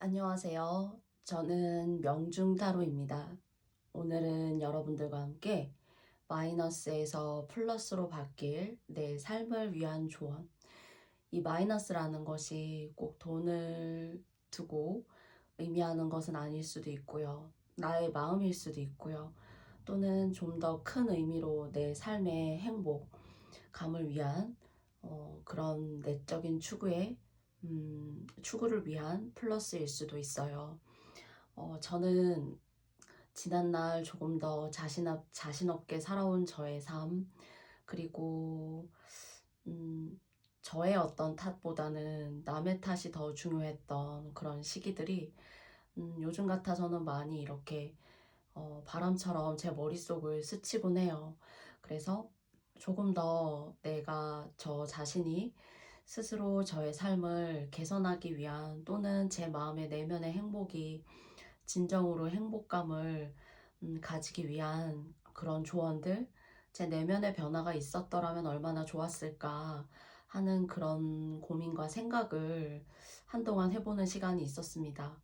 안녕하세요. 저는 명중타로입니다. 오늘은 여러분들과 함께 마이너스에서 플러스로 바뀔 내 삶을 위한 조언. 이 마이너스라는 것이 꼭 돈을 두고 의미하는 것은 아닐 수도 있고요. 나의 마음일 수도 있고요. 또는 좀 더 큰 의미로 내 삶의 행복감을 위한 그런 내적인 추구를 위한 플러스일 수도 있어요. 저는 지난날 조금 더 자신 없게 살아온 저의 삶, 그리고 저의 어떤 탓보다는 남의 탓이 더 중요했던 그런 시기들이 요즘 같아서는 많이 이렇게 바람처럼 제 머릿속을 스치곤 해요. 그래서 조금 더 내가 저 자신이 스스로 저의 삶을 개선하기 위한, 또는 제 마음의 내면의 행복이 진정으로 행복감을 가지기 위한 그런 조언들, 제 내면의 변화가 있었더라면 얼마나 좋았을까 하는 그런 고민과 생각을 한동안 해보는 시간이 있었습니다.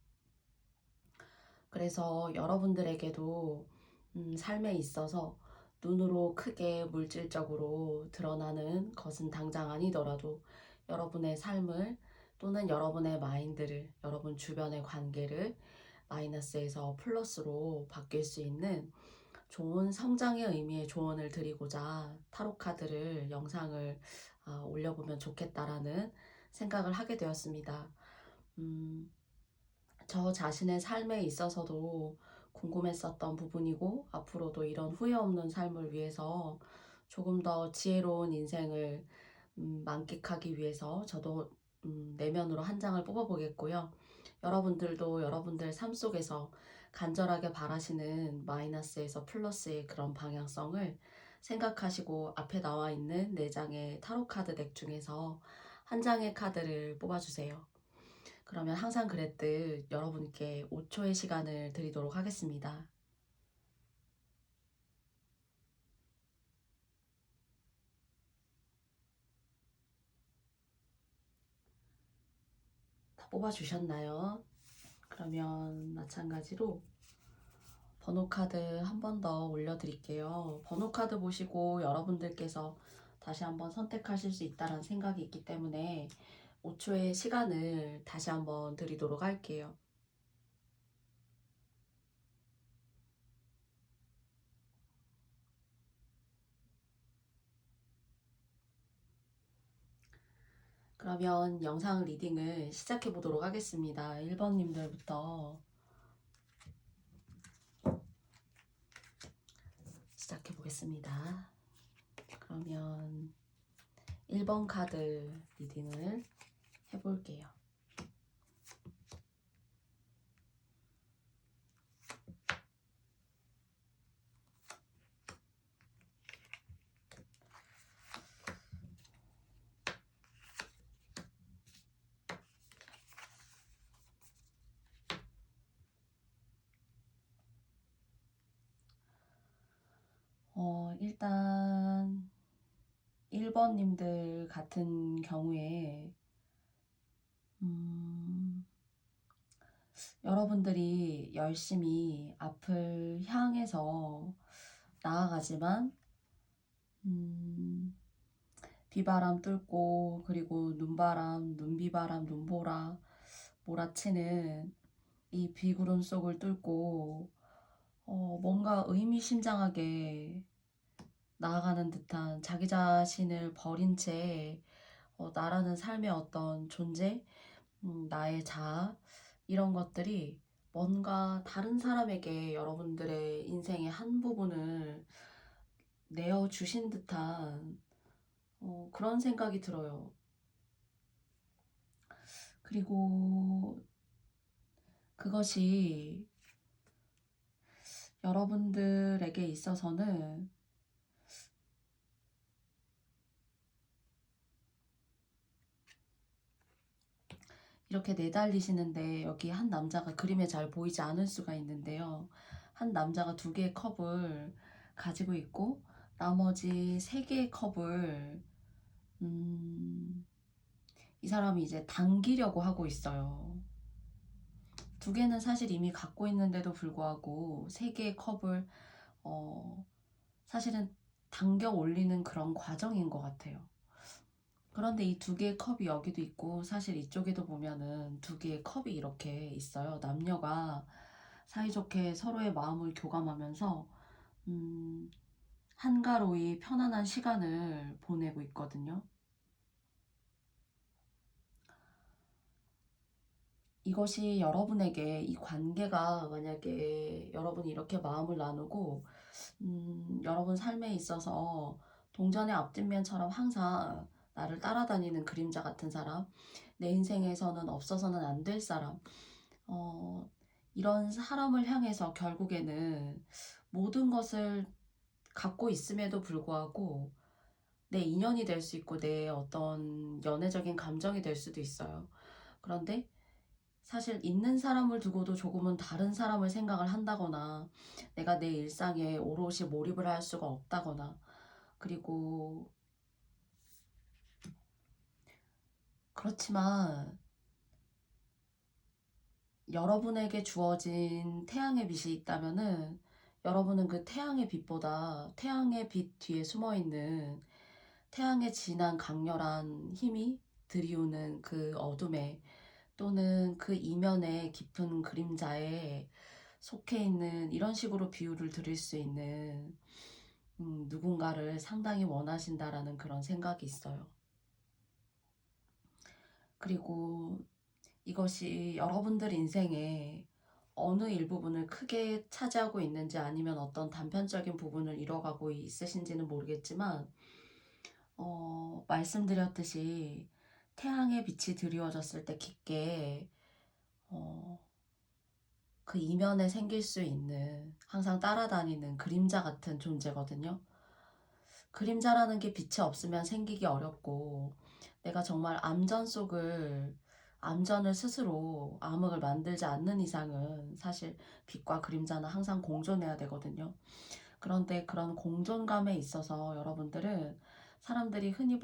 그래서 여러분들에게도 삶에 있어서 눈으로 크게 물질적으로 드러나는 것은 당장 아니더라도 여러분의 삶을, 또는 여러분의 마인드를, 여러분 주변의 관계를 마이너스에서 플러스로 바뀔 수 있는 좋은 성장의 의미의 조언을 드리고자 타로 카드를 영상을 올려보면 좋겠다라는 생각을 하게 되었습니다. 음, 저 자신의 삶에 있어서도 궁금했었던 부분이고, 앞으로도 이런 후회 없는 삶을 위해서 조금 더 지혜로운 인생을 만끽하기 위해서 저도 내면으로 한 장을 뽑아보겠고요. 여러분들도 여러분들 삶 속에서 간절하게 바라시는 마이너스에서 플러스의 그런 방향성을 생각하시고, 앞에 나와 있는 4장의 타로 카드 덱 중에서 한 장의 카드를 뽑아주세요. 그러면 항상 그랬듯 여러분께 5초의 시간을 드리도록 하겠습니다. 다 뽑아주셨나요? 그러면 마찬가지로 번호 카드 한 번 더 올려드릴게요. 번호 카드 보시고 여러분들께서 다시 한번 선택하실 수 있다는 생각이 있기 때문에 5초의 시간을 다시 한번 드리도록 할게요. 그러면 영상 리딩을 시작해 보도록 하겠습니다. 1번님들부터 시작해 보겠습니다. 그러면 1번 카드 리딩을 해볼게요. 일단 1번님들 같은 경우에 여러분들이 열심히 앞을 향해서 나아가지만 비바람 뚫고, 그리고 눈바람, 눈비바람, 눈보라 몰아치는 이 비구름 속을 뚫고 뭔가 의미심장하게 나아가는 듯한, 자기 자신을 버린 채 나라는 삶의 어떤 존재, 나의 자아, 이런 것들이 뭔가 다른 사람에게 여러분들의 인생의 한 부분을 내어주신 듯한 그런 생각이 들어요. 그리고 그것이 여러분들에게 있어서는 이렇게 내달리시는데, 여기 한 남자가 그림에 잘 보이지 않을 수가 있는데요. 한 남자가 2개의 컵을 가지고 있고, 나머지 3개의 컵을 이 사람이 이제 당기려고 하고 있어요. 두 개는 사실 이미 갖고 있는데도 불구하고 세 개의 컵을 사실은 당겨 올리는 그런 과정인 것 같아요. 그런데 이 두 개의 컵이 여기도 있고 사실 이쪽에도 보면은 두 개의 컵이 이렇게 있어요. 남녀가 사이좋게 서로의 마음을 교감하면서 한가로이 편안한 시간을 보내고 있거든요. 이것이 여러분에게 이 관계가 만약에 여러분이 이렇게 마음을 나누고 여러분 삶에 있어서 동전의 앞뒷면처럼 항상 나를 따라다니는 그림자 같은 사람, 내 인생에서는 없어서는 안 될 사람, 어, 이런 사람을 향해서 결국에는 모든 것을 갖고 있음에도 불구하고 내 인연이 될 수 있고 내 어떤 연애적인 감정이 될 수도 있어요. 그런데 사실 있는 사람을 두고도 조금은 다른 사람을 생각을 한다거나 내가 내 일상에 오롯이 몰입을 할 수가 없다거나 그리고 그렇지만 여러분에게 주어진 태양의 빛이 있다면은 여러분은 그 태양의 빛보다 태양의 빛 뒤에 숨어있는 태양의 진한 강렬한 힘이 들이우는 그 어둠에 또는 그 이면의 깊은 그림자에 속해 있는 이런 식으로 비유를 드릴 수 있는 누군가를 상당히 원하신다라는 그런 생각이 있어요. 그리고 이것이 여러분들 인생에 어느 일부분을 크게 차지하고 있는지 아니면 어떤 단편적인 부분을 이뤄가고 있으신지는 모르겠지만 말씀드렸듯이 태양의 빛이 드리워졌을 때 깊게 어, 그 이면에 생길 수 있는 항상 따라다니는 그림자 같은 존재거든요. 그림자라는 게 빛이 없으면 생기기 어렵고 내가 정말 암전을 스스로 암흑을 만들지 않는 이상은 사실 빛과 그림자는 항상 공존해야 되거든요. 그런데 그런 공존감에 있어서 여러분들은 사람들이 흔히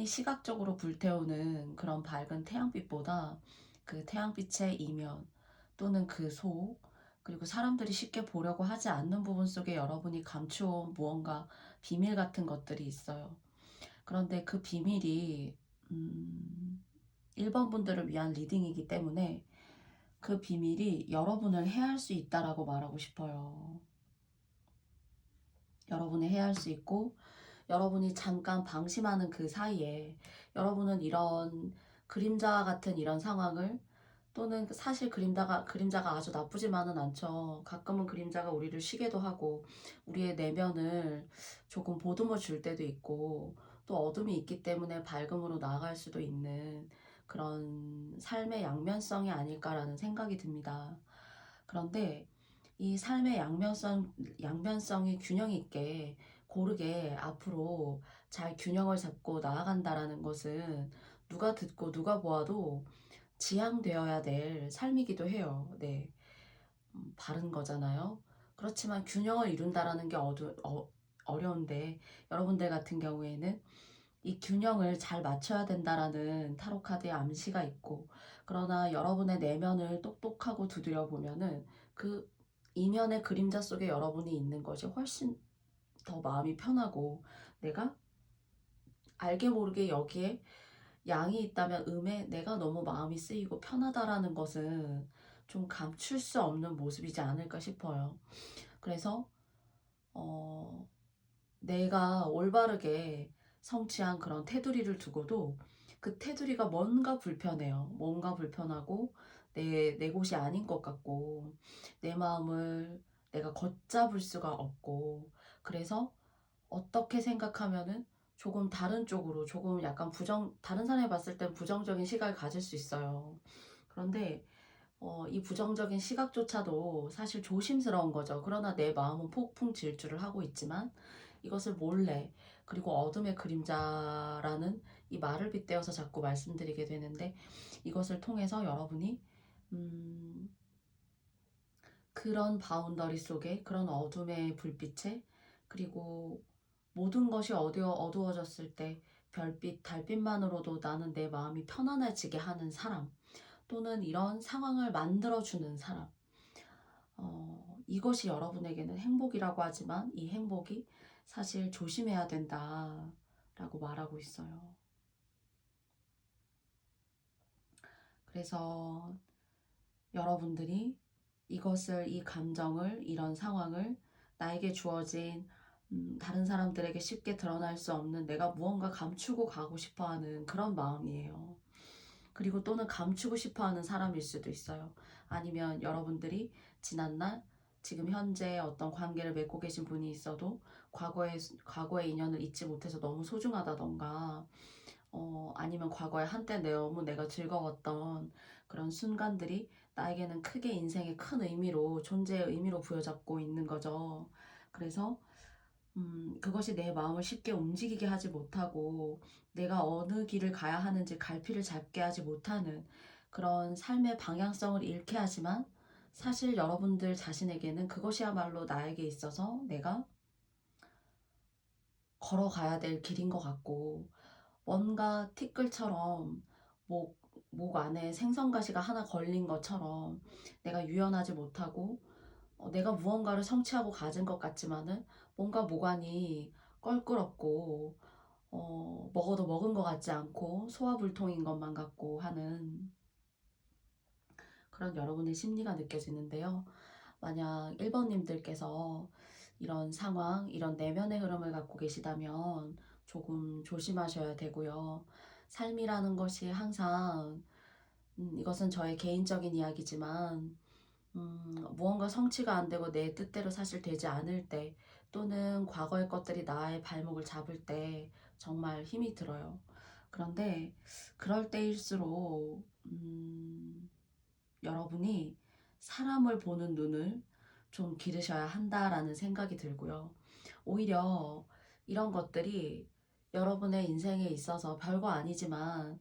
시각적으로 불태우는 그런 밝은 태양빛보다 그 태양빛의 이면 또는 그 속, 그리고 사람들이 쉽게 보려고 하지 않는 부분 속에 여러분이 감추어온 무언가 비밀 같은 것들이 있어요. 그런데 그 비밀이 1번 분들을 위한 리딩이기 때문에 그 비밀이 여러분을 해할 수 있다라고 말하고 싶어요. 여러분이 해할 수 있고 여러분이 잠깐 방심하는 그 사이에 여러분은 이런 그림자 같은 이런 상황을 또는 사실 그림자가 아주 나쁘지만은 않죠. 가끔은 그림자가 우리를 쉬게도 하고 우리의 내면을 조금 보듬어 줄 때도 있고 또 어둠이 있기 때문에 밝음으로 나아갈 수도 있는 그런 삶의 양면성이 아닐까라는 생각이 듭니다. 그런데 이 삶의 양면성이 균형 있게 고르게 앞으로 잘 균형을 잡고 나아간다라는 것은 누가 듣고 누가 보아도 지향되어야 될 삶이기도 해요. 네. 바른 거잖아요. 그렇지만 균형을 이룬다라는 게 어려운데 여러분들 같은 경우에는 이 균형을 잘 맞춰야 된다라는 타로 카드의 암시가 있고 그러나 여러분의 내면을 똑똑하고 두드려 보면은 그 이면의 그림자 속에 여러분이 있는 것이 훨씬 더 마음이 편하고 내가 알게 모르게 여기에 양이 있다면 음에 내가 너무 마음이 쓰이고 편하다라는 것은 좀 감출 수 없는 모습이지 않을까 싶어요. 그래서 어, 내가 올바르게 성취한 그런 테두리를 두고도 그 테두리가 뭔가 불편해요. 뭔가 불편하고 내 곳이 아닌 것 같고 내 마음을 내가 걷잡을 수가 없고 그래서 어떻게 생각하면은 조금 다른 쪽으로 조금 약간 다른 사람이 봤을 땐 부정적인 시각을 가질 수 있어요. 그런데 이 부정적인 시각조차도 사실 조심스러운 거죠. 그러나 내 마음은 폭풍 질주를 하고 있지만 이것을 몰래 그리고 어둠의 그림자라는 이 말을 빗대어서 자꾸 말씀드리게 되는데 이것을 통해서 여러분이 음, 그런 바운더리 속에 그런 어둠의 불빛에 그리고 모든 것이 어두워졌을 때 별빛, 달빛만으로도 나는 내 마음이 편안해지게 하는 사람 또는 이런 상황을 만들어주는 사람. 이것이 여러분에게는 행복이라고 하지만 이 행복이 사실 조심해야 된다라고 말하고 있어요. 그래서 여러분들이 이것을, 이 감정을, 이런 상황을 나에게 주어진 다른 사람들에게 쉽게 드러날 수 없는 내가 무언가 감추고 가고 싶어하는 그런 마음이에요. 그리고 또는 감추고 싶어하는 사람일 수도 있어요. 아니면 여러분들이 지난날 지금 현재 어떤 관계를 맺고 계신 분이 있어도 과거의 인연을 잊지 못해서 너무 소중하다던가 아니면 과거에 한때 너무 내가 즐거웠던 그런 순간들이 나에게는 크게 인생의 큰 의미로, 존재의 의미로 부여잡고 있는 거죠. 그래서 그것이 내 마음을 쉽게 움직이게 하지 못하고 내가 어느 길을 가야 하는지 갈피를 잡게 하지 못하는 그런 삶의 방향성을 잃게 하지만, 사실 여러분들 자신에게는 그것이야말로 나에게 있어서 내가 걸어가야 될 길인 것 같고, 뭔가 티끌처럼 목, 목 안에 생선가시가 하나 걸린 것처럼 내가 유연하지 못하고 내가 무언가를 성취하고 가진 것 같지만은 뭔가 목 안이 껄끄럽고 먹어도 먹은 것 같지 않고 소화불통인 것만 같고 하는 그런 여러분의 심리가 느껴지는데요. 만약 1번님들께서 이런 상황, 이런 내면의 흐름을 갖고 계시다면 조금 조심하셔야 되고요. 삶이라는 것이 항상 이것은 저의 개인적인 이야기지만 무언가 성취가 안 되고 내 뜻대로 사실 되지 않을 때, 또는 과거의 것들이 나의 발목을 잡을 때 정말 힘이 들어요. 그런데 그럴 때일수록 여러분이 사람을 보는 눈을 좀 기르셔야 한다라는 생각이 들고요. 오히려 이런 것들이 여러분의 인생에 있어서 별거 아니지만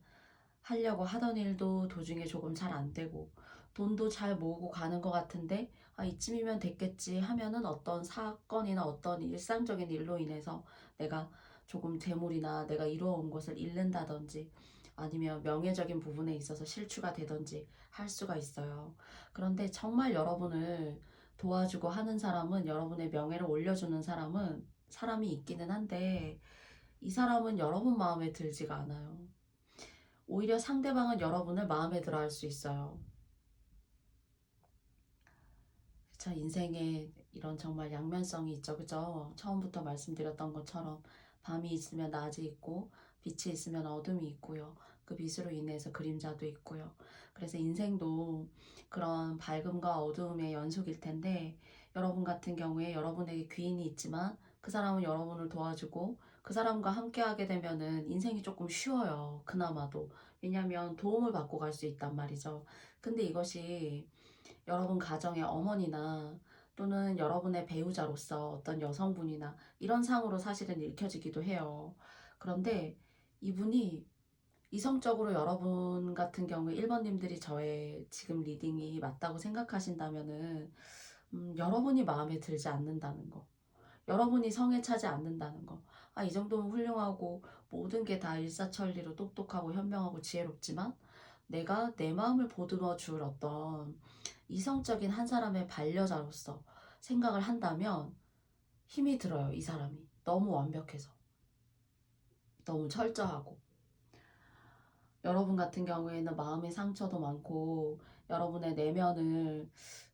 하려고 하던 일도 도중에 조금 잘 안 되고 돈도 잘 모으고 가는 것 같은데 이쯤이면 됐겠지 하면은 어떤 사건이나 어떤 일상적인 일로 인해서 내가 조금 재물이나 내가 이루어온 것을 잃는다든지 아니면 명예적인 부분에 있어서 실추가 되든지 할 수가 있어요. 그런데 정말 여러분을 도와주고 하는 사람은, 여러분의 명예를 올려주는 사람이 있기는 한데 이 사람은 여러분 마음에 들지가 않아요. 오히려 상대방은 여러분을 마음에 들어 할 수 있어요. 자, 인생에 이런 정말 양면성이 있죠. 그죠? 처음부터 말씀드렸던 것처럼 밤이 있으면 낮이 있고 빛이 있으면 어둠이 있고요. 그 빛으로 인해서 그림자도 있고요. 그래서 인생도 그런 밝음과 어두움의 연속일 텐데, 여러분 같은 경우에 여러분에게 귀인이 있지만 그 사람은 여러분을 도와주고 그 사람과 함께 하게 되면은 인생이 조금 쉬워요. 그나마도. 왜냐하면 도움을 받고 갈 수 있단 말이죠. 근데 이것이 여러분 가정의 어머니나 또는 여러분의 배우자로서 어떤 여성분이나 이런 상으로 사실은 읽혀지기도 해요. 그런데 이분이 이성적으로 여러분 같은 경우에 1번님들이 저의 지금 리딩이 맞다고 생각하신다면은 여러분이 마음에 들지 않는다는 거, 여러분이 성에 차지 않는다는 거. 이 정도면 훌륭하고 모든 게 다 일사천리로 똑똑하고 현명하고 지혜롭지만 내가 내 마음을 보듬어 줄 어떤 이성적인 한 사람의 반려자로서 생각을 한다면 힘이 들어요. 이 사람이 너무 완벽해서, 너무 철저하고. 여러분 같은 경우에는 마음의 상처도 많고 여러분의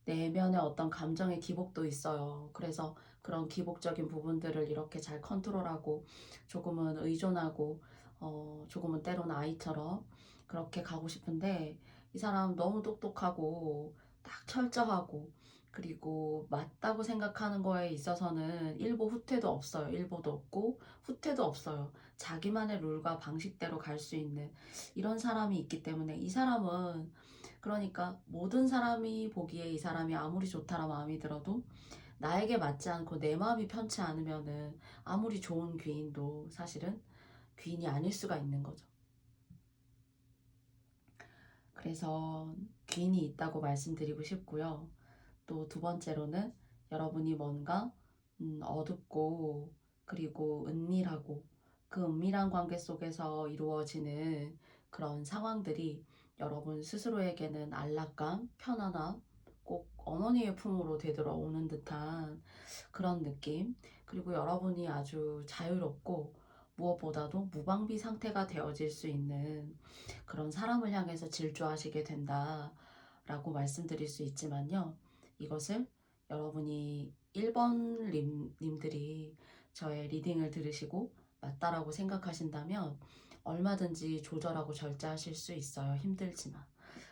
내면의 어떤 감정의 기복도 있어요. 그래서 그런 기복적인 부분들을 이렇게 잘 컨트롤하고 조금은 의존하고 조금은 때로는 아이처럼 그렇게 가고 싶은데, 이 사람 너무 똑똑하고 딱 철저하고 그리고 맞다고 생각하는 거에 있어서는 일보 후퇴도 없어요. 일보도 없고 후퇴도 없어요. 자기만의 룰과 방식대로 갈 수 있는 이런 사람이 있기 때문에, 이 사람은 그러니까 모든 사람이 보기에 이 사람이 아무리 좋다라 마음이 들어도 나에게 맞지 않고 내 마음이 편치 않으면은 아무리 좋은 귀인도 사실은 귀인이 아닐 수가 있는 거죠. 그래서 귀인이 있다고 말씀드리고 싶고요. 또 두 번째로는 여러분이 뭔가 어둡고 그리고 은밀하고 그 은밀한 관계 속에서 이루어지는 그런 상황들이 여러분 스스로에게는 안락감, 편안함, 꼭 어머니의 품으로 되돌아오는 듯한 그런 느낌, 그리고 여러분이 아주 자유롭고 무엇보다도 무방비 상태가 되어질 수 있는 그런 사람을 향해서 질주하시게 된다라고 말씀드릴 수 있지만요. 이것을 여러분이 1번 님들이 저의 리딩을 들으시고 맞다라고 생각하신다면 얼마든지 조절하고 절제하실 수 있어요. 힘들지만.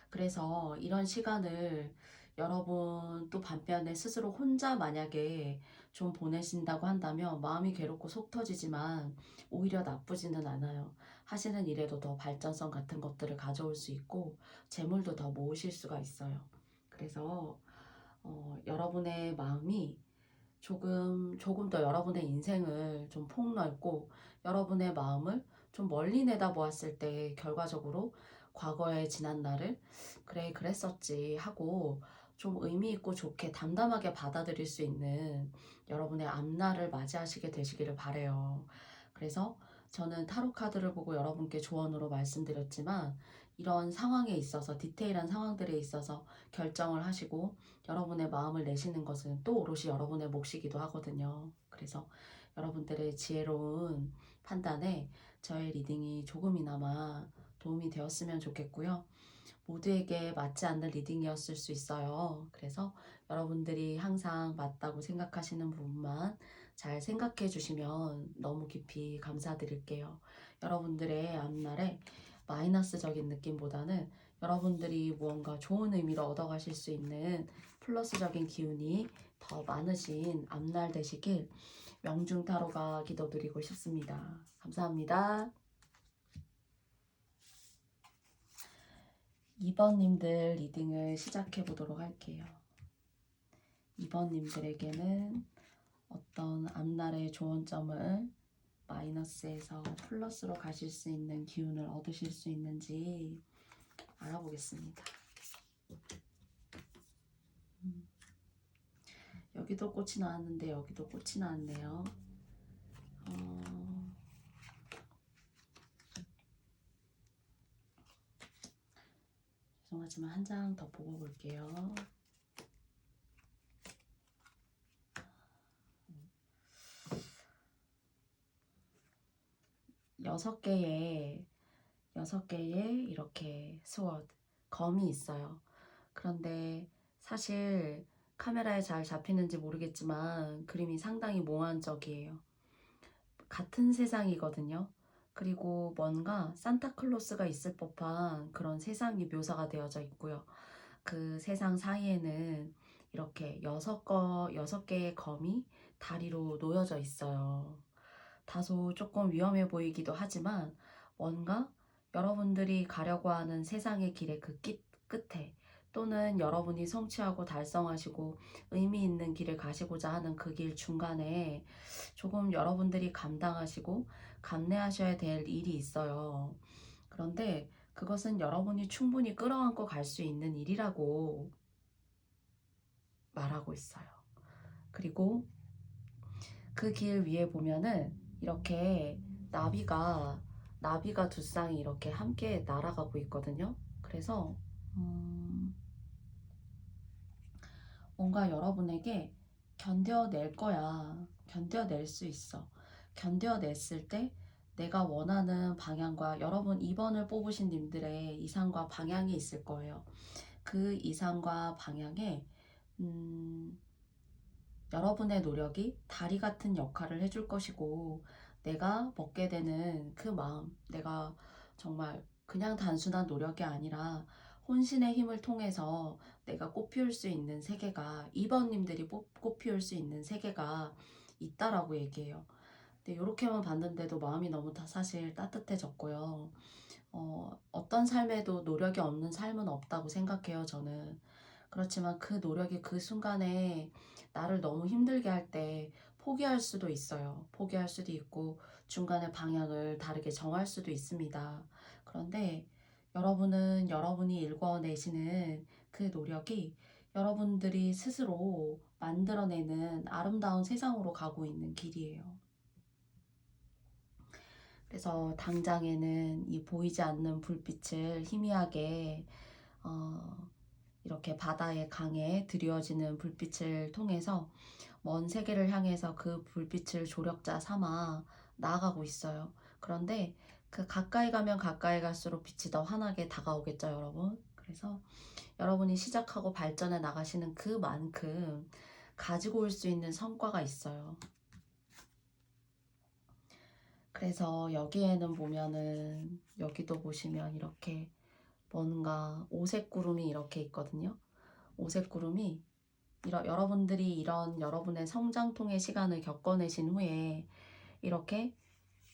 그래서 이런 시간을 여러분 또 반면에 스스로 혼자 만약에 좀 보내신다고 한다면 마음이 괴롭고 속 터지지만 오히려 나쁘지는 않아요. 하시는 일에도 더 발전성 같은 것들을 가져올 수 있고 재물도 더 모으실 수가 있어요. 그래서 여러분의 마음이 조금 더 여러분의 인생을 좀 폭넓고 여러분의 마음을 좀 멀리 내다보았을 때 결과적으로 과거의 지난 날을 그래 그랬었지 하고 좀 의미 있고 좋게 담담하게 받아들일 수 있는 여러분의 앞날을 맞이하시게 되시기를 바래요. 그래서 저는 타로 카드를 보고 여러분께 조언으로 말씀드렸지만 이런 상황에 있어서 디테일한 상황들에 있어서 결정을 하시고 여러분의 마음을 내시는 것은 또 오롯이 여러분의 몫이기도 하거든요. 그래서 여러분들의 지혜로운 판단에 저의 리딩이 조금이나마 도움이 되었으면 좋겠고요. 모두에게 맞지 않는 리딩이었을 수 있어요. 그래서 여러분들이 항상 맞다고 생각하시는 부분만 잘 생각해 주시면 너무 깊이 감사드릴게요. 여러분들의 앞날에 마이너스적인 느낌보다는 여러분들이 무언가 좋은 의미로 얻어가실 수 있는 플러스적인 기운이 더 많으신 앞날 되시길 명중타로가 기도드리고 싶습니다. 감사합니다. 2번님들 리딩을 시작해 보도록 할게요. 2번님들에게는 어떤 앞날의 조언점을 마이너스에서 플러스로 가실 수 있는 기운을 얻으실 수 있는지 알아보겠습니다. 여기도 꽃이 나왔는데 여기도 꽃이 나왔네요. 죄송하지만 한 장 더 보고 볼게요. 여섯 개의 이렇게 스워드, 검이 있어요. 그런데 사실 카메라에 잘 잡히는지 모르겠지만 그림이 상당히 몽환적이에요. 같은 세상이거든요. 그리고 뭔가 산타클로스가 있을 법한 그런 세상이 묘사가 되어져 있고요. 그 세상 사이에는 이렇게 6개의 검이 다리로 놓여져 있어요. 다소 조금 위험해 보이기도 하지만 뭔가 여러분들이 가려고 하는 세상의 길의 그 끝에 또는 여러분이 성취하고 달성하시고 의미 있는 길을 가시고자 하는 그 길 중간에 조금 여러분들이 감당하시고 감내하셔야 될 일이 있어요. 그런데 그것은 여러분이 충분히 끌어안고 갈 수 있는 일이라고 말하고 있어요. 그리고 그 길 위에 보면은 이렇게 나비가 두 쌍이 이렇게 함께 날아가고 있거든요. 그래서 뭔가 여러분에게 견뎌낼 거야. 견뎌낼 수 있어. 견뎌냈을 때 내가 원하는 방향과 여러분 2번을 뽑으신 님들의 이상과 방향이 있을 거예요. 그 이상과 방향에 여러분의 노력이 다리 같은 역할을 해줄 것이고 내가 먹게 되는 그 마음, 내가 정말 그냥 단순한 노력이 아니라 혼신의 힘을 통해서 내가 꽃피울 수 있는 세계가 2번님들이 꽃피울 수 있는 세계가 있다라고 얘기해요. 근데 이렇게만 봤는데도 마음이 너무 사실 따뜻해졌고요. 어떤 삶에도 노력이 없는 삶은 없다고 생각해요, 저는. 그렇지만 그 노력이 그 순간에 나를 너무 힘들게 할 때 포기할 수도 있어요. 포기할 수도 있고 중간에 방향을 다르게 정할 수도 있습니다. 그런데 여러분은 여러분이 일궈내시는 그 노력이 여러분들이 스스로 만들어내는 아름다운 세상으로 가고 있는 길이에요. 그래서 당장에는 이 보이지 않는 불빛을 희미하게 이렇게 바다의 강에 드리워지는 불빛을 통해서 먼 세계를 향해서 그 불빛을 조력자 삼아 나아가고 있어요. 그런데 그 가까이 가면 가까이 갈수록 빛이 더 환하게 다가오겠죠, 여러분. 그래서 여러분이 시작하고 발전해 나가시는 그만큼 가지고 올 수 있는 성과가 있어요. 그래서 여기에는 보면은, 여기도 보시면 이렇게 뭔가 오색 구름이 이렇게 있거든요. 오색 구름이 여러분들이 이런 여러분의 성장통의 시간을 겪어내신 후에 이렇게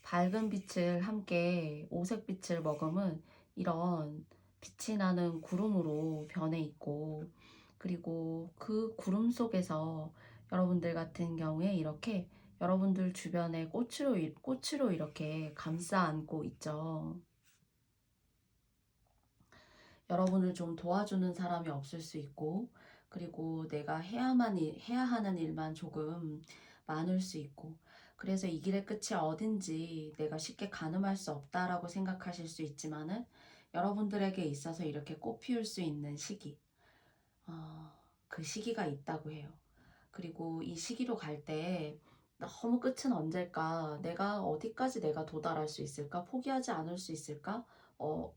밝은 빛을 함께 오색 빛을 머금은 이런 빛이 나는 구름으로 변해 있고, 그리고 그 구름 속에서 여러분들 같은 경우에 이렇게 여러분들 주변에 꽃으로 이렇게 감싸 안고 있죠. 여러분을 좀 도와주는 사람이 없을 수 있고, 그리고 내가 해야 하는 일만 조금 많을 수 있고, 그래서 이 길의 끝이 어딘지 내가 쉽게 가늠할 수 없다라고 생각하실 수 있지만은, 여러분들에게 있어서 이렇게 꽃 피울 수 있는 시기, 어, 그 시기가 있다고 해요. 그리고 이 시기로 갈 때 너무 끝은 언제일까? 내가 어디까지 내가 도달할 수 있을까? 포기하지 않을 수 있을까?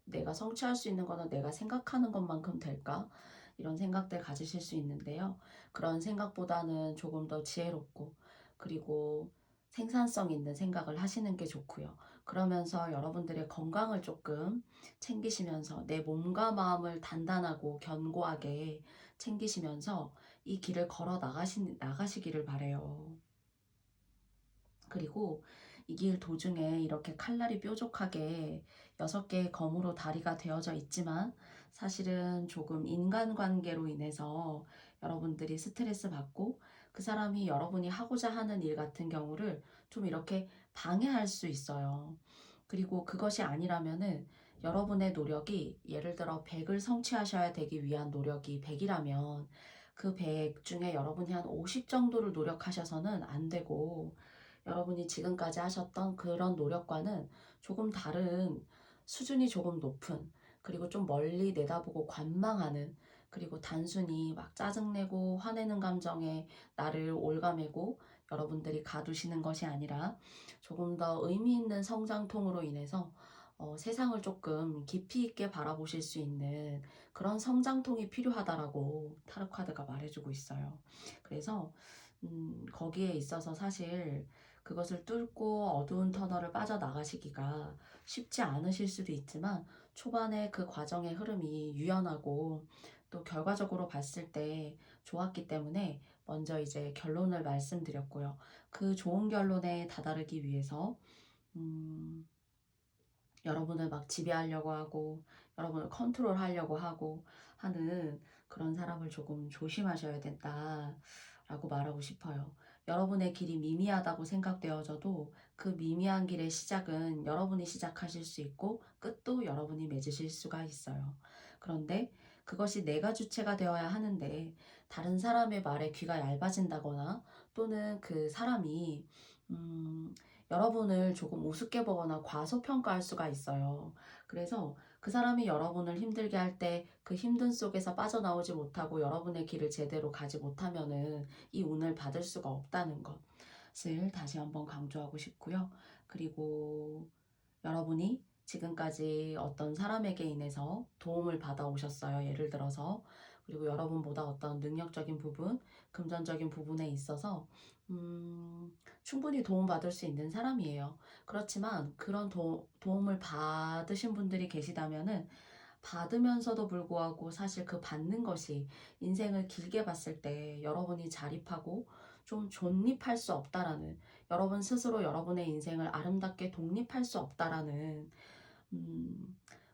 내가 성취할 수 있는 거는 내가 생각하는 것만큼 될까? 이런 생각들 가지실 수 있는데요. 그런 생각보다는 조금 더 지혜롭고, 그리고 생산성 있는 생각을 하시는 게 좋고요. 그러면서 여러분들의 건강을 조금 챙기시면서 내 몸과 마음을 단단하고 견고하게 챙기시면서 이 길을 걸어 나가시기를 바래요. 그리고 이 길 도중에 이렇게 칼날이 뾰족하게 6개의 검으로 다리가 되어져 있지만, 사실은 조금 인간관계로 인해서 여러분들이 스트레스 받고 그 사람이 여러분이 하고자 하는 일 같은 경우를 좀 이렇게 방해할 수 있어요. 그리고 그것이 아니라면은 여러분의 노력이, 예를 들어 100을 성취하셔야 되기 위한 노력이 100이라면 그 100 중에 여러분이 한 50 정도를 노력하셔서는 안 되고, 여러분이 지금까지 하셨던 그런 노력과는 조금 다른, 수준이 조금 높은, 그리고 좀 멀리 내다보고 관망하는, 그리고 단순히 막 짜증내고 화내는 감정에 나를 올가매고 여러분들이 가두시는 것이 아니라 조금 더 의미 있는 성장통으로 인해서 세상을 조금 깊이 있게 바라보실 수 있는 그런 성장통이 필요하다라고 타로 카드가 말해주고 있어요. 그래서 거기에 있어서 사실 그것을 뚫고 어두운 터널을 빠져나가시기가 쉽지 않으실 수도 있지만, 초반에 그 과정의 흐름이 유연하고 또 결과적으로 봤을 때 좋았기 때문에 먼저 이제 결론을 말씀드렸고요. 그 좋은 결론에 다다르기 위해서 여러분을 막 지배하려고 하고 여러분을 컨트롤하려고 하고 하는 그런 사람을 조금 조심하셔야 된다라고 말하고 싶어요. 여러분의 길이 미미하다고 생각되어져도 그 미미한 길의 시작은 여러분이 시작하실 수 있고 끝도 여러분이 맺으실 수가 있어요. 그런데 그것이 내가 주체가 되어야 하는데, 다른 사람의 말에 귀가 얇아진다거나 또는 그 사람이 여러분을 조금 우습게 보거나 과소평가할 수가 있어요. 그래서 그 사람이 여러분을 힘들게 할 때 그 힘든 속에서 빠져나오지 못하고 여러분의 길을 제대로 가지 못하면은 이 운을 받을 수가 없다는 것을 다시 한번 강조하고 싶고요. 그리고 여러분이 지금까지 어떤 사람에게 인해서 도움을 받아오셨어요. 예를 들어서. 그리고 여러분보다 어떤 능력적인 부분, 금전적인 부분에 있어서 충분히 도움받을 수 있는 사람이에요. 그렇지만 그런 도움을 받으신 분들이 계시다면은, 받으면서도 불구하고 사실 그 받는 것이 인생을 길게 봤을 때 여러분이 자립하고 좀 존립할 수 없다라는, 여러분 스스로 여러분의 인생을 아름답게 독립할 수 없다라는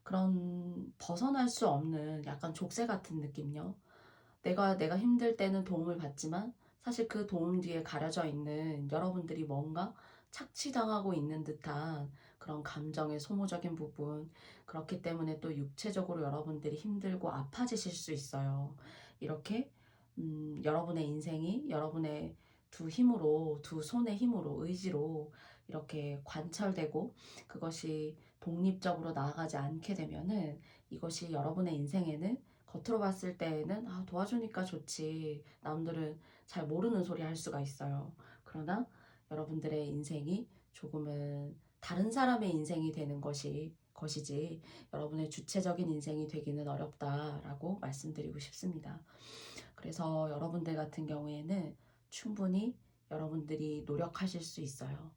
그런 벗어날 수 없는 약간 족쇄 같은 느낌요. 내가 힘들 때는 도움을 받지만 사실 그 도움 뒤에 가려져 있는 여러분들이 뭔가 착취당하고 있는 듯한 그런 감정의 소모적인 부분, 그렇기 때문에 또 육체적으로 여러분들이 힘들고 아파지실 수 있어요. 이렇게 여러분의 인생이 여러분의 두 손의 힘으로, 의지로 이렇게 관철되고 그것이 독립적으로 나아가지 않게 되면은 이것이 여러분의 인생에는 겉으로 봤을 때에는 도와주니까 좋지, 남들은 잘 모르는 소리 할 수가 있어요. 그러나 여러분들의 인생이 조금은 다른 사람의 인생이 되는 것이지 여러분의 주체적인 인생이 되기는 어렵다라고 말씀드리고 싶습니다. 그래서 여러분들 같은 경우에는 충분히 여러분들이 노력하실 수 있어요.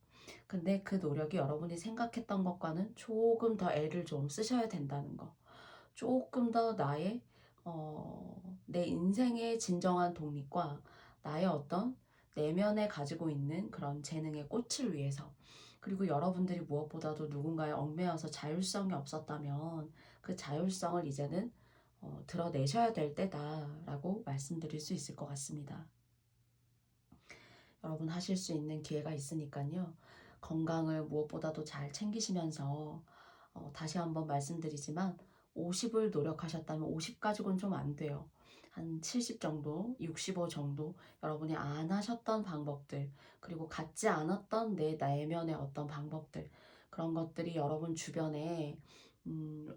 근데 그 노력이 여러분이 생각했던 것과는 조금 더 애를 좀 쓰셔야 된다는 거. 조금 더 내 인생의 진정한 독립과 나의 어떤 내면에 가지고 있는 그런 재능의 꽃을 위해서, 그리고 여러분들이 무엇보다도 누군가에 얽매여서 자율성이 없었다면 그 자율성을 이제는 드러내셔야 될 때다라고 말씀드릴 수 있을 것 같습니다. 여러분 하실 수 있는 기회가 있으니까요. 건강을 무엇보다도 잘 챙기시면서 다시 한번 말씀드리지만 50을 노력하셨다면 50 가지고는 좀 안 돼요. 한 70 정도, 65 정도 여러분이 안 하셨던 방법들, 그리고 갖지 않았던 내 내면의 어떤 방법들, 그런 것들이 여러분 주변에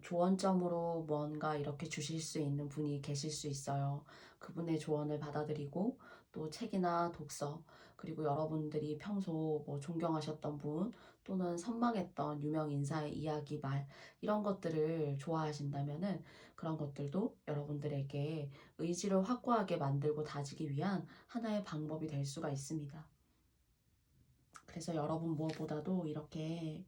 조언점으로 뭔가 이렇게 주실 수 있는 분이 계실 수 있어요. 그분의 조언을 받아들이고 또 책이나 독서, 그리고 여러분들이 평소 뭐 존경하셨던 분 또는 선망했던 유명 인사의 이야기, 말, 이런 것들을 좋아하신다면은 그런 것들도 여러분들에게 의지를 확고하게 만들고 다지기 위한 하나의 방법이 될 수가 있습니다. 그래서 여러분 무엇보다도 이렇게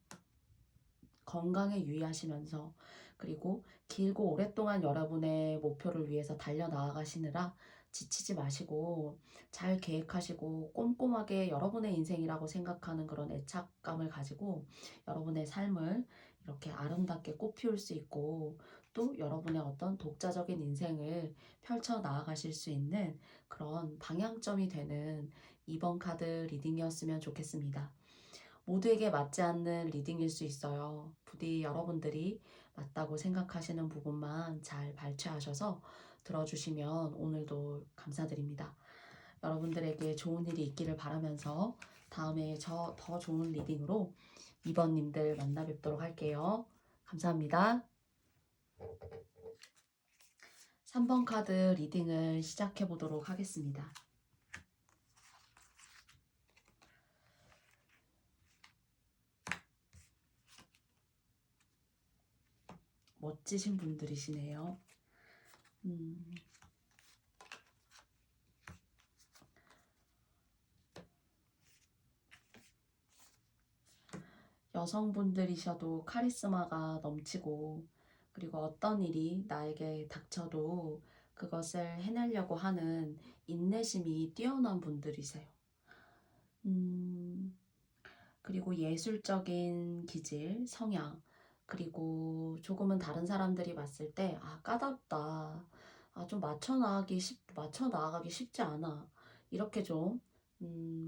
건강에 유의하시면서, 그리고 길고 오랫동안 여러분의 목표를 위해서 달려나가시느라 지치지 마시고 잘 계획하시고 꼼꼼하게 여러분의 인생이라고 생각하는 그런 애착감을 가지고 여러분의 삶을 이렇게 아름답게 꽃피울 수 있고 또 여러분의 어떤 독자적인 인생을 펼쳐 나아가실 수 있는 그런 방향점이 되는 이번 카드 리딩이었으면 좋겠습니다. 모두에게 맞지 않는 리딩일 수 있어요. 부디 여러분들이 맞다고 생각하시는 부분만 잘 발췌하셔서 들어주시면 오늘도 감사드립니다. 여러분들에게 좋은 일이 있기를 바라면서 다음에 더 좋은 리딩으로 2번님들 만나 뵙도록 할게요. 감사합니다. 3번 카드 리딩을 시작해 보도록 하겠습니다. 멋지신 분들이시네요. 여성분들이셔도 카리스마가 넘치고, 그리고 어떤 일이 나에게 닥쳐도 그것을 해내려고 하는 인내심이 뛰어난 분들이세요. 그리고 예술적인 기질, 성향, 그리고 조금은 다른 사람들이 봤을 때 까다롭다, 좀 맞춰 나가기 쉽지 않아, 이렇게 좀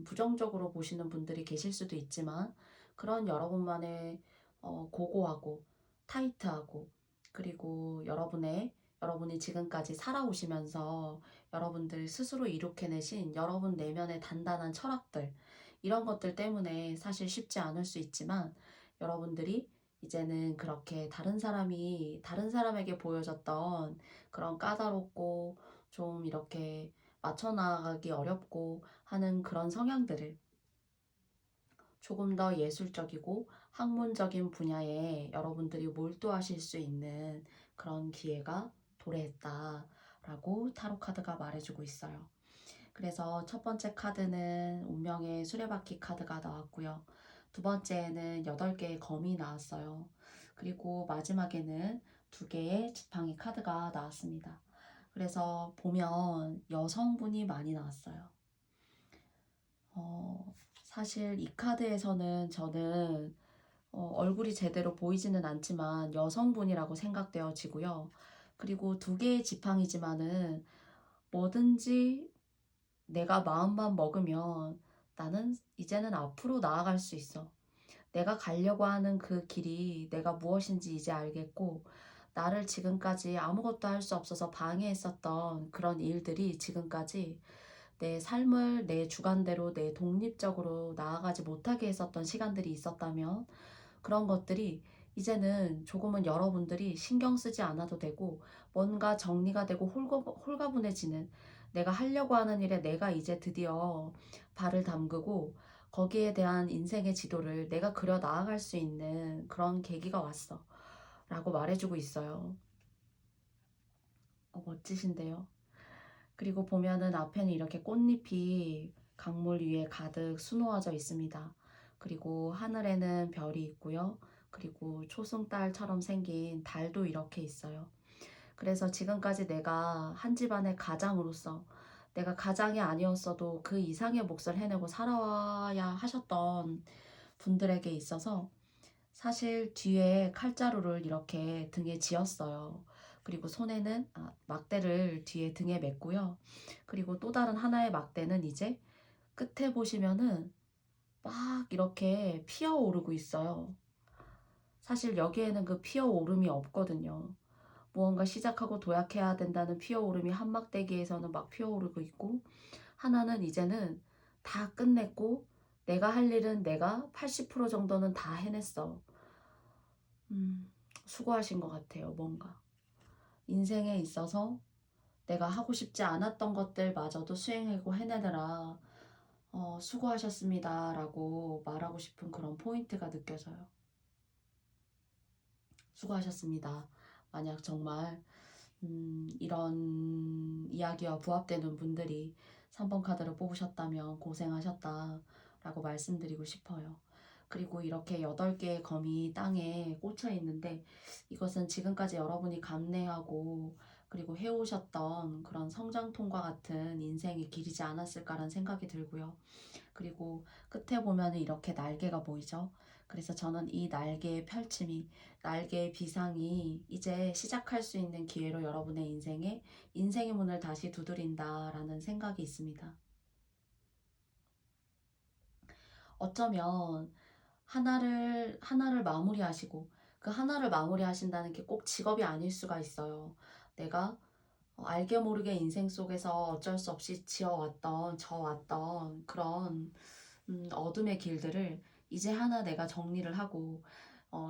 부정적으로 보시는 분들이 계실 수도 있지만, 그런 여러분만의 고고하고 타이트하고, 그리고 여러분이 지금까지 살아오시면서 여러분들 스스로 이룩해내신 여러분 내면의 단단한 철학들, 이런 것들 때문에 사실 쉽지 않을 수 있지만, 여러분들이 이제는 그렇게 다른 사람에게 보여졌던 그런 까다롭고 좀 이렇게 맞춰 나가기 어렵고 하는 그런 성향들을 조금 더 예술적이고 학문적인 분야에 여러분들이 몰두하실 수 있는 그런 기회가 도래했다라고 타로 카드가 말해주고 있어요. 그래서 첫 번째 카드는 운명의 수레바퀴 카드가 나왔고요. 두 번째에는 8개의 검이 나왔어요. 그리고 마지막에는 2개의 지팡이 카드가 나왔습니다. 그래서 보면 여성분이 많이 나왔어요. 사실 이 카드에서는 저는 얼굴이 제대로 보이지는 않지만 여성분이라고 생각되어지고요. 그리고 2개의 지팡이지만은 뭐든지 내가 마음만 먹으면 나는 이제는 앞으로 나아갈 수 있어. 내가 가려고 하는 그 길이 내가 무엇인지 이제 알겠고, 나를 지금까지 아무것도 할 수 없어서 방해했었던 그런 일들이 지금까지 내 삶을 내 주관대로 내 독립적으로 나아가지 못하게 했었던 시간들이 있었다면 그런 것들이 이제는 조금은 여러분들이 신경 쓰지 않아도 되고 뭔가 정리가 되고 홀가분해지는 내가 하려고 하는 일에 내가 이제 드디어 발을 담그고 거기에 대한 인생의 지도를 내가 그려 나아갈 수 있는 그런 계기가 왔어 라고 말해주고 있어요. 멋지신데요. 그리고 보면은 앞에는 이렇게 꽃잎이 강물 위에 가득 수놓아져 있습니다. 그리고 하늘에는 별이 있고요. 그리고 초승달처럼 생긴 달도 이렇게 있어요. 그래서 지금까지 내가 한 집안의 가장으로서 내가 가장이 아니었어도 그 이상의 몫을 해내고 살아와야 하셨던 분들에게 있어서 사실 뒤에 칼자루를 이렇게 등에 지었어요. 그리고 손에는 막대를 뒤에 등에 맸고요. 그리고 또 다른 하나의 막대는 이제 끝에 보시면은 막 이렇게 피어오르고 있어요. 사실 여기에는 그 피어오름이 없거든요. 무언가 시작하고 도약해야 된다는 피어오름이 한 막대기에서는 막 피어오르고 있고, 하나는 이제는 다 끝냈고 내가 할 일은 내가 80% 정도는 다 해냈어. 수고하신 것 같아요. 뭔가 인생에 있어서 내가 하고 싶지 않았던 것들마저도 수행하고 해내느라 수고하셨습니다 라고 말하고 싶은 그런 포인트가 느껴져요. 수고하셨습니다. 만약 정말 이런 이야기와 부합되는 분들이 3번 카드를 뽑으셨다면 고생하셨다 라고 말씀드리고 싶어요. 그리고 이렇게 8개의 검이 땅에 꽂혀 있는데 이것은 지금까지 여러분이 감내하고 그리고 해오셨던 그런 성장통과 같은 인생의 길이지 않았을까라는 생각이 들고요. 그리고 끝에 보면 이렇게 날개가 보이죠. 그래서 저는 이 날개의 펼침이, 날개의 비상이 이제 시작할 수 있는 기회로 여러분의 인생의 문을 다시 두드린다라는 생각이 있습니다. 어쩌면 하나를 마무리하시고 그 하나를 마무리하신다는 게 꼭 직업이 아닐 수가 있어요. 내가 알게 모르게 인생 속에서 어쩔 수 없이 져왔던 그런 어둠의 길들을 이제 하나 내가 정리를 하고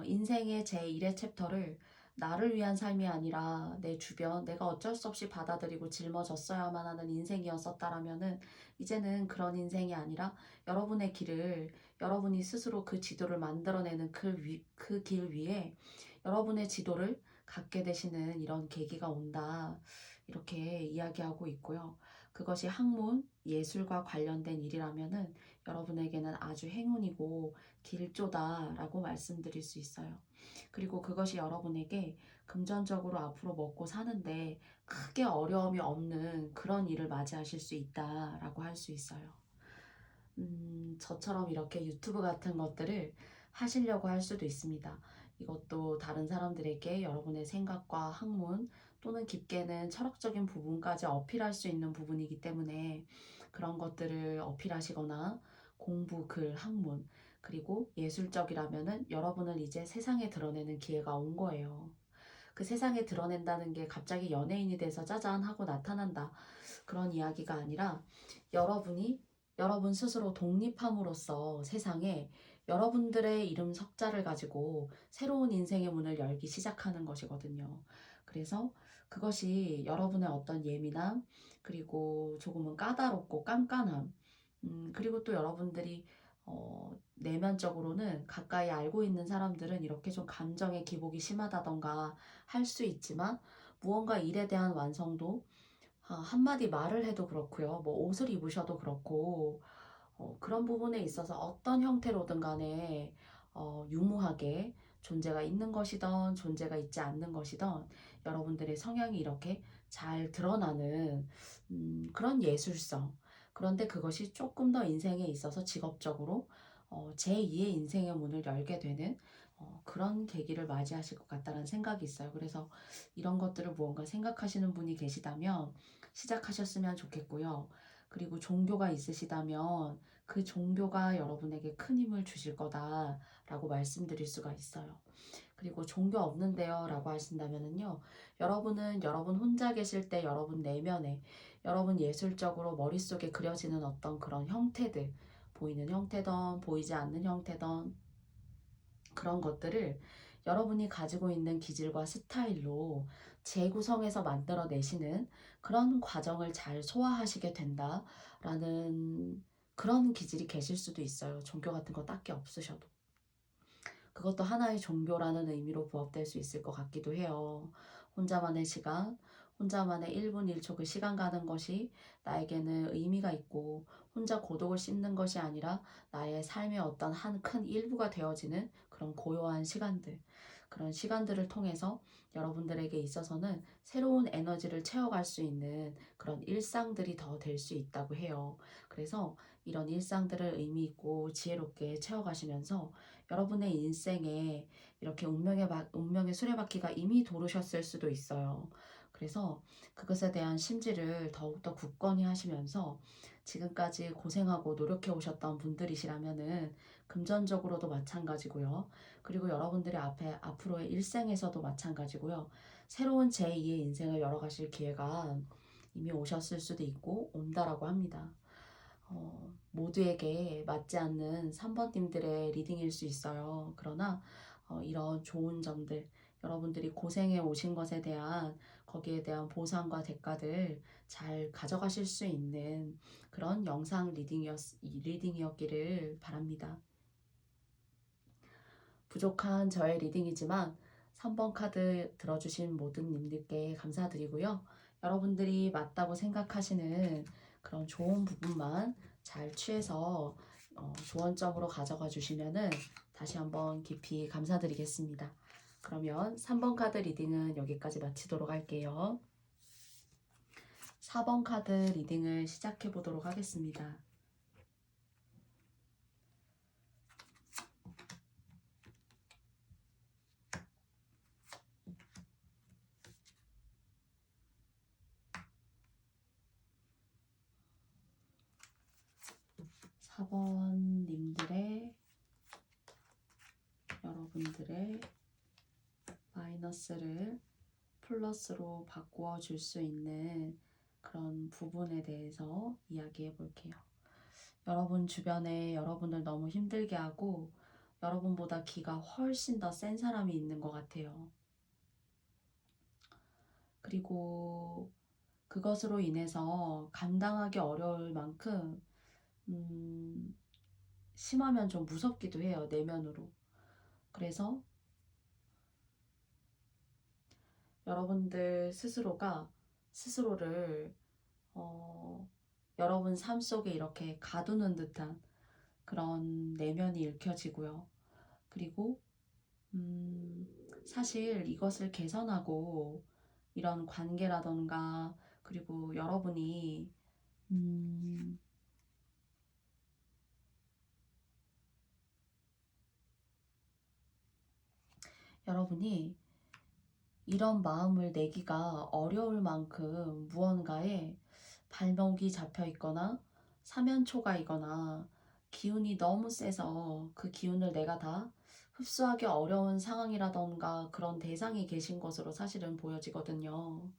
인생의 제1의 챕터를 나를 위한 삶이 아니라 내 주변 내가 어쩔 수 없이 받아들이고 짊어졌어야만 하는 인생이었었다라면은 이제는 그런 인생이 아니라 여러분의 길을 여러분이 스스로 그 지도를 만들어내는 그 길 위에 여러분의 지도를 갖게 되시는 이런 계기가 온다. 이렇게 이야기하고 있고요. 그것이 학문, 예술과 관련된 일이라면은 여러분에게는 아주 행운이고 길조다라고 말씀드릴 수 있어요. 그리고 그것이 여러분에게 금전적으로 앞으로 먹고 사는데 크게 어려움이 없는 그런 일을 맞이하실 수 있다라고 할 수 있어요. 저처럼 이렇게 유튜브 같은 것들을 하시려고 할 수도 있습니다. 이것도 다른 사람들에게 여러분의 생각과 학문 또는 깊게는 철학적인 부분까지 어필할 수 있는 부분이기 때문에 그런 것들을 어필하시거나 공부, 글, 학문 그리고 예술적이라면은 여러분을 이제 세상에 드러내는 기회가 온 거예요. 그 세상에 드러낸다는 게 갑자기 연예인이 돼서 짜잔 하고 나타난다. 그런 이야기가 아니라 여러분이 여러분 스스로 독립함으로써 세상에 여러분들의 이름 석자를 가지고 새로운 인생의 문을 열기 시작하는 것이거든요. 그래서 그것이 여러분의 어떤 예민함, 그리고 조금은 까다롭고 깐깐함, 그리고 또 여러분들이 내면적으로는 가까이 알고 있는 사람들은 이렇게 좀 감정의 기복이 심하다던가 할 수 있지만 무언가 일에 대한 완성도, 한마디 말을 해도 그렇고요. 뭐 옷을 입으셔도 그렇고 그런 부분에 있어서 어떤 형태로든 간에 유무하게 존재가 있는 것이든 존재가 있지 않는 것이든 여러분들의 성향이 이렇게 잘 드러나는 그런 예술성. 그런데 그것이 조금 더 인생에 있어서 직업적으로 제2의 인생의 문을 열게 되는 그런 계기를 맞이하실 것 같다는 생각이 있어요. 그래서 이런 것들을 무언가 생각하시는 분이 계시다면 시작하셨으면 좋겠고요. 그리고 종교가 있으시다면 그 종교가 여러분에게 큰 힘을 주실 거다라고 말씀드릴 수가 있어요. 그리고 종교 없는데요 라고 하신다면요. 여러분은 여러분 혼자 계실 때 여러분 내면에 여러분 예술적으로 머릿속에 그려지는 어떤 그런 형태들, 보이는 형태든 보이지 않는 형태든 그런 것들을 여러분이 가지고 있는 기질과 스타일로 재구성해서 만들어내시는 그런 과정을 잘 소화하시게 된다라는 그런 기질이 계실 수도 있어요. 종교 같은 거 딱히 없으셔도. 그것도 하나의 종교라는 의미로 부합될 수 있을 것 같기도 해요. 혼자만의 시간, 혼자만의 1분 1초 그 시간 가는 것이 나에게는 의미가 있고 혼자 고독을 씹는 것이 아니라 나의 삶의 어떤 한 큰 일부가 되어지는 그런 고요한 시간들. 그런 시간들을 통해서 여러분들에게 있어서는 새로운 에너지를 채워갈 수 있는 그런 일상들이 더 될 수 있다고 해요. 그래서 이런 일상들을 의미 있고 지혜롭게 채워가시면서 여러분의 인생에 이렇게 운명의 수레바퀴가 이미 도르셨을 수도 있어요. 그래서 그것에 대한 심지를 더욱더 굳건히 하시면서 지금까지 고생하고 노력해 오셨던 분들이시라면은 금전적으로도 마찬가지고요. 그리고 여러분들의 앞으로의 일생에서도 마찬가지고요. 새로운 제2의 인생을 열어가실 기회가 이미 오셨을 수도 있고 온다라고 합니다. 모두에게 맞지 않는 3번님들의 리딩일 수 있어요. 그러나 이런 좋은 점들, 여러분들이 고생해 오신 것에 대한 거기에 대한 보상과 대가들 잘 가져가실 수 있는 그런 영상 리딩이었기를 바랍니다. 부족한 저의 리딩이지만 3번 카드 들어주신 모든 님들께 감사드리고요. 여러분들이 맞다고 생각하시는 그런 좋은 부분만 잘 취해서 조언점으로 가져가 주시면은 다시 한번 깊이 감사드리겠습니다. 그러면 3번 카드 리딩은 여기까지 마치도록 할게요. 4번 카드 리딩을 시작해 보도록 하겠습니다. 4번님들의 여러분들의 마이너스를 플러스로 바꾸어 줄 수 있는 그런 부분에 대해서 이야기해 볼게요. 여러분 주변에 여러분을 너무 힘들게 하고 여러분보다 기가 훨씬 더 센 사람이 있는 것 같아요. 그리고 그것으로 인해서 감당하기 어려울 만큼 심하면 좀 무섭기도 해요. 내면으로. 그래서 여러분들 스스로가 스스로를 여러분 삶 속에 이렇게 가두는 듯한 그런 내면이 읽혀지고요. 그리고 사실 이것을 개선하고 이런 관계라던가 그리고 여러분이 이런 마음을 내기가 어려울 만큼 무언가에 발목이 잡혀 있거나 사면초가이거나 기운이 너무 세서 그 기운을 내가 다 흡수하기 어려운 상황이라던가 그런 대상이 계신 것으로 사실은 보여지거든요.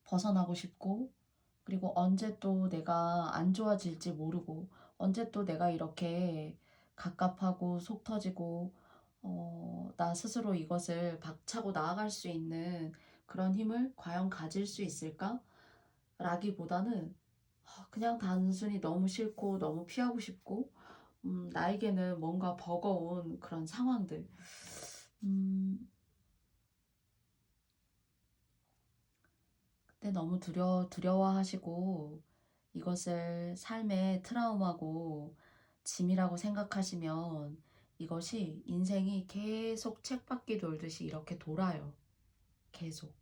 벗어나고 싶고 그리고 언제 또 내가 안 좋아질지 모르고 언제 또 내가 이렇게 갑갑하고 속 터지고 나 스스로 이것을 박차고 나아갈 수 있는 그런 힘을 과연 가질 수 있을까? 라기보다는 그냥 단순히 너무 싫고 너무 피하고 싶고 나에게는 뭔가 버거운 그런 상황들 근데 너무 두려워하시고 이것을 삶의 트라우마고 짐이라고 생각하시면 이것이 인생이 계속 쳇바퀴 돌듯이 이렇게 돌아요. 계속.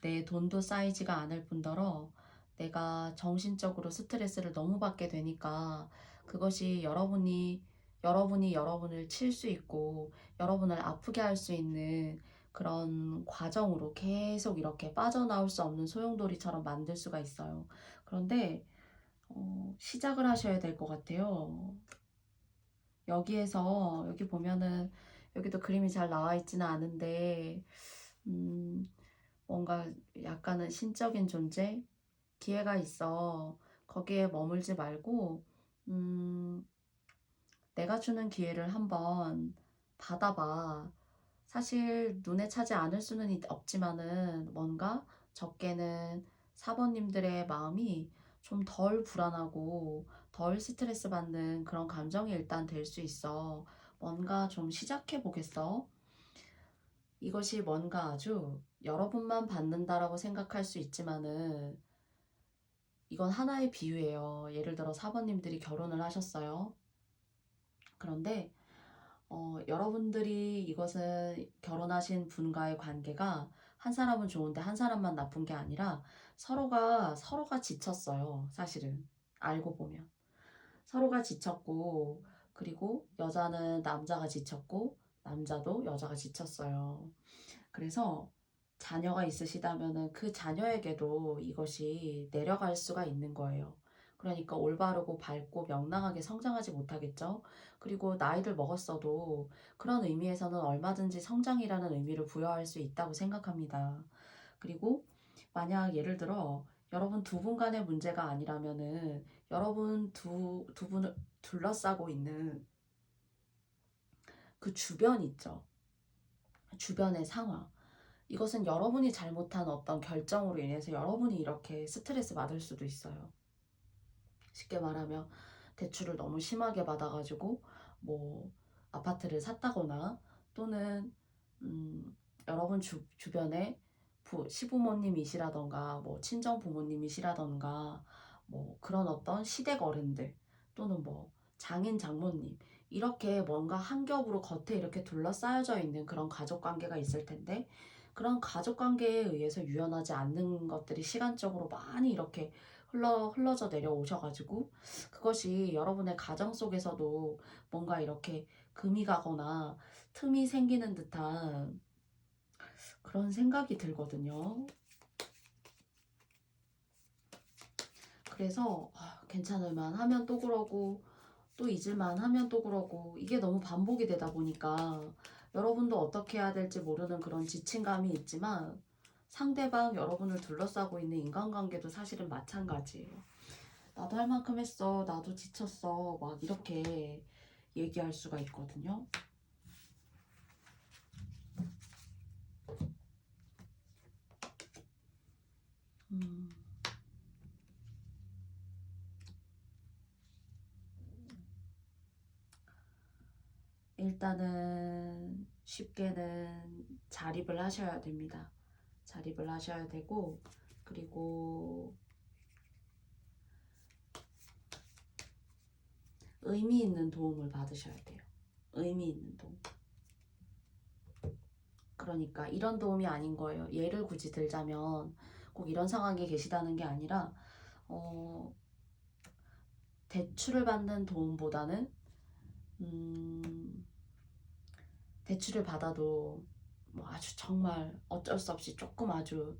내 돈도 쌓이지가 않을 뿐더러 내가 정신적으로 스트레스를 너무 받게 되니까 그것이 여러분이 여러분을 칠 수 있고 여러분을 아프게 할 수 있는 그런 과정으로 계속 이렇게 빠져나올 수 없는 소용돌이처럼 만들 수가 있어요. 그런데 시작을 하셔야 될 것 같아요. 여기 보면은 여기도 그림이 잘 나와 있지는 않은데 뭔가 약간은 신적인 존재? 기회가 있어. 거기에 머물지 말고 음, 내가 주는 기회를 한번 받아봐. 사실 눈에 차지 않을 수는 없지만은 뭔가 적게는 사번님들의 마음이 좀 덜 불안하고 덜 스트레스 받는 그런 감정이 일단 될 수 있어. 뭔가 좀 시작해 보겠어. 이것이 뭔가 아주 여러분만 받는다라고 생각할 수 있지만은 이건 하나의 비유예요. 예를 들어 사번님들이 결혼을 하셨어요. 그런데 여러분들이 이것은 결혼하신 분과의 관계가 한 사람은 좋은데 한 사람만 나쁜 게 아니라 서로가 지쳤어요. 사실은 알고 보면 서로가 지쳤고, 그리고 여자는 남자가 지쳤고 남자도 여자가 지쳤어요. 그래서 자녀가 있으시다면은 그 자녀에게도 이것이 내려갈 수가 있는 거예요. 그러니까 올바르고 밝고 명랑하게 성장하지 못하겠죠. 그리고 나이를 먹었어도 그런 의미에서는 얼마든지 성장이라는 의미를 부여할 수 있다고 생각합니다. 그리고 만약 예를 들어 여러분 두 분 간의 문제가 아니라면은 여러분 두 분을 둘러싸고 있는 그 주변 있죠. 주변의 상황. 이것은 여러분이 잘못한 어떤 결정으로 인해서 여러분이 이렇게 스트레스 받을 수도 있어요. 쉽게 말하면 대출을 너무 심하게 받아가지고 뭐 아파트를 샀다거나 또는 여러분 주변에 시부모님이시라던가 뭐 친정 부모님이시라던가 뭐 그런 어떤 시댁 어른들 또는 뭐 장인 장모님 이렇게 뭔가 한 겹으로 겉에 이렇게 둘러싸여져 있는 그런 가족 관계가 있을 텐데 그런 가족 관계에 의해서 유연하지 않는 것들이 시간적으로 많이 이렇게 흘러져 내려오셔가지고 그것이 여러분의 가정 속에서도 뭔가 이렇게 금이 가거나 틈이 생기는 듯한 그런 생각이 들거든요. 그래서 괜찮을만 하면 또 그러고 또 잊을만 하면 또 그러고 이게 너무 반복이 되다 보니까 여러분도 어떻게 해야 될지 모르는 그런 지침감이 있지만 상대방 여러분을 둘러싸고 있는 인간관계도 사실은 마찬가지예요. 나도 할 만큼 했어. 나도 지쳤어. 막 이렇게 얘기할 수가 있거든요. 음, 일단은 쉽게는 자립을 하셔야 됩니다. 자립을 하셔야 되고, 그리고 의미 있는 도움을 받으셔야 돼요. 의미 있는 도움. 그러니까 이런 도움이 아닌 거예요. 예를 굳이 들자면 꼭 이런 상황에 계시다는 게 아니라 어, 대출을 받는 도움보다는 대출을 받아도 뭐 아주 정말 어쩔 수 없이 조금 아주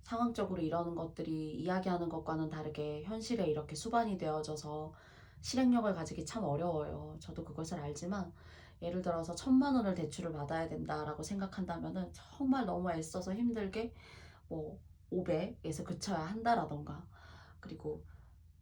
상황적으로 이러는 것들이 이야기하는 것과는 다르게 현실에 이렇게 수반이 되어져서 실행력을 가지기 참 어려워요. 저도 그것을 알지만 예를 들어서 1,000만 원을 대출을 받아야 된다라고 생각한다면은 정말 너무 애써서 힘들게 뭐 500에서 그쳐야 한다라던가 그리고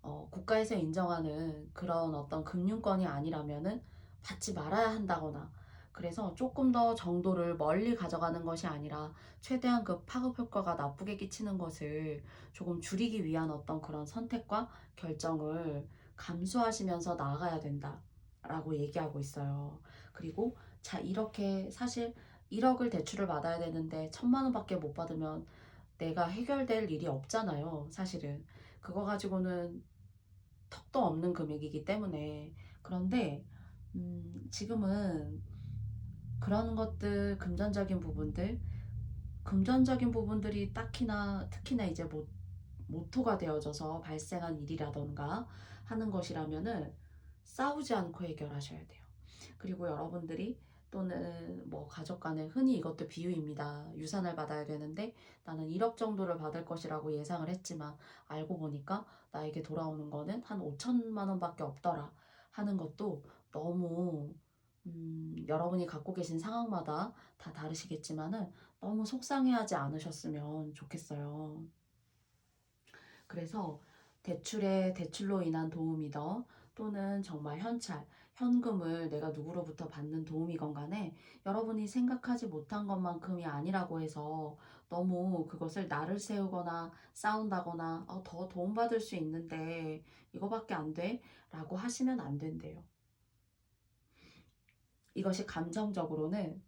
국가에서 인정하는 그런 어떤 금융권이 아니라면은 받지 말아야 한다거나 그래서 조금 더 정도를 멀리 가져가는 것이 아니라 최대한 그 파급 효과가 나쁘게 끼치는 것을 조금 줄이기 위한 어떤 그런 선택과 결정을 감수하시면서 나아가야 된다라고 얘기하고 있어요. 그리고 자 이렇게 사실 1억을 대출을 받아야 되는데 1,000만 원밖에 못 받으면 내가 해결될 일이 없잖아요. 사실은 그거 가지고는 턱도 없는 금액이기 때문에 그런데 지금은 그런 것들 금전적인 부분들이 특히나 이제 모토가 되어져서 발생한 일이라던가 하는 것이라면은 싸우지 않고 해결하셔야 돼요. 그리고 여러분들이 또는 뭐 가족 간에 흔히 이것도 비유입니다. 유산을 받아야 되는데 나는 1억 정도를 받을 것이라고 예상을 했지만 알고 보니까 나에게 돌아오는 거는 한 5천만 원밖에 없더라 하는 것도 너무 여러분이 갖고 계신 상황마다 다 다르시겠지만은 너무 속상해하지 않으셨으면 좋겠어요. 그래서 대출로 인한 도움이든 또는 정말 현금을 내가 누구로부터 받는 도움이건 간에 여러분이 생각하지 못한 것만큼이 아니라고 해서 너무 그것을 나를 세우거나 싸운다거나 더 도움받을 수 있는데 이거밖에 안 돼? 라고 하시면 안 된대요. 이것이 감정적으로는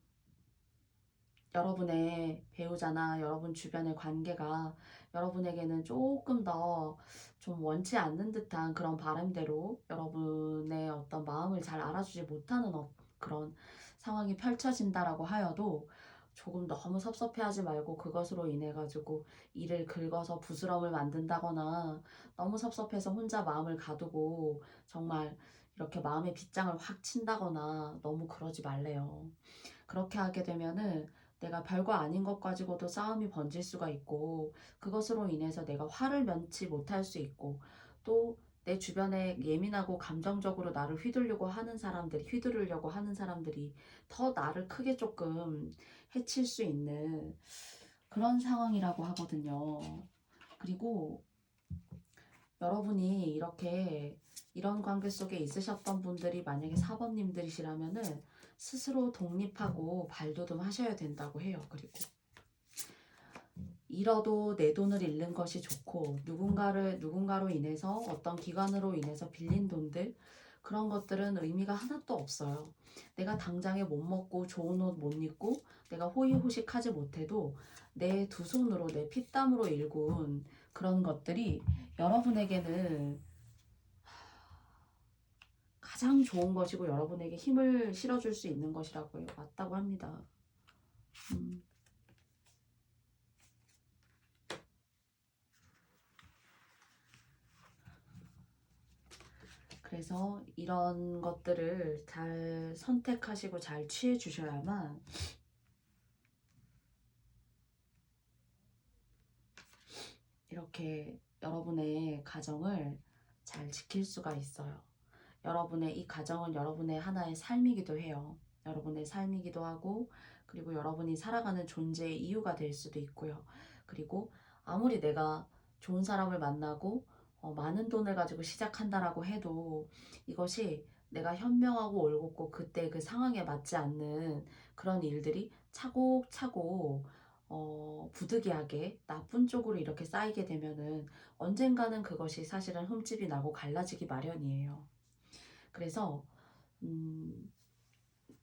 여러분의 배우자나 여러분 주변의 관계가 여러분에게는 조금 더 좀 원치 않는 듯한 그런 바람대로 여러분의 어떤 마음을 잘 알아주지 못하는 그런 상황이 펼쳐진다라고 하여도 조금 너무 섭섭해하지 말고 그것으로 인해 가지고 일을 긁어서 부스럼을 만든다거나 너무 섭섭해서 혼자 마음을 가두고 정말 이렇게 마음의 빗장을 확 친다거나 너무 그러지 말래요. 그렇게 하게 되면은 내가 별거 아닌 것 가지고도 싸움이 번질 수가 있고 그것으로 인해서 내가 화를 면치 못할 수 있고 또 내 주변에 예민하고 감정적으로 나를 휘두르려고 하는 사람들이 더 나를 크게 조금 해칠 수 있는 그런 상황이라고 하거든요. 그리고 여러분이 이런 관계 속에 있으셨던 분들이 만약에 사범님들이시라면은 스스로 독립하고 발돋움 하셔야 된다고 해요. 그리고 잃어도 내 돈을 잃는 것이 좋고 누군가로 인해서 어떤 기관으로 인해서 빌린 돈들 그런 것들은 의미가 하나도 없어요. 내가 당장에 못 먹고 좋은 옷 못 입고 내가 호의호식하지 못해도 내 두 손으로 내 피땀으로 일군 그런 것들이 여러분에게는 가장 좋은 것이고 여러분에게 힘을 실어줄 수 있는 것이라고 해요. 맞다고 합니다. 그래서 이런 것들을 잘 선택하시고 잘 취해 주셔야만 이렇게 여러분의 가정을 잘 지킬 수가 있어요. 여러분의 이 가정은 여러분의 하나의 삶이기도 해요. 여러분의 삶이기도 하고 그리고 여러분이 살아가는 존재의 이유가 될 수도 있고요. 그리고 아무리 내가 좋은 사람을 만나고 많은 돈을 가지고 시작한다라고 해도 이것이 내가 현명하고 올곧고 그때 그 상황에 맞지 않는 그런 일들이 차곡차곡 부득이하게 나쁜 쪽으로 이렇게 쌓이게 되면은 언젠가는 그것이 사실은 흠집이 나고 갈라지기 마련이에요. 그래서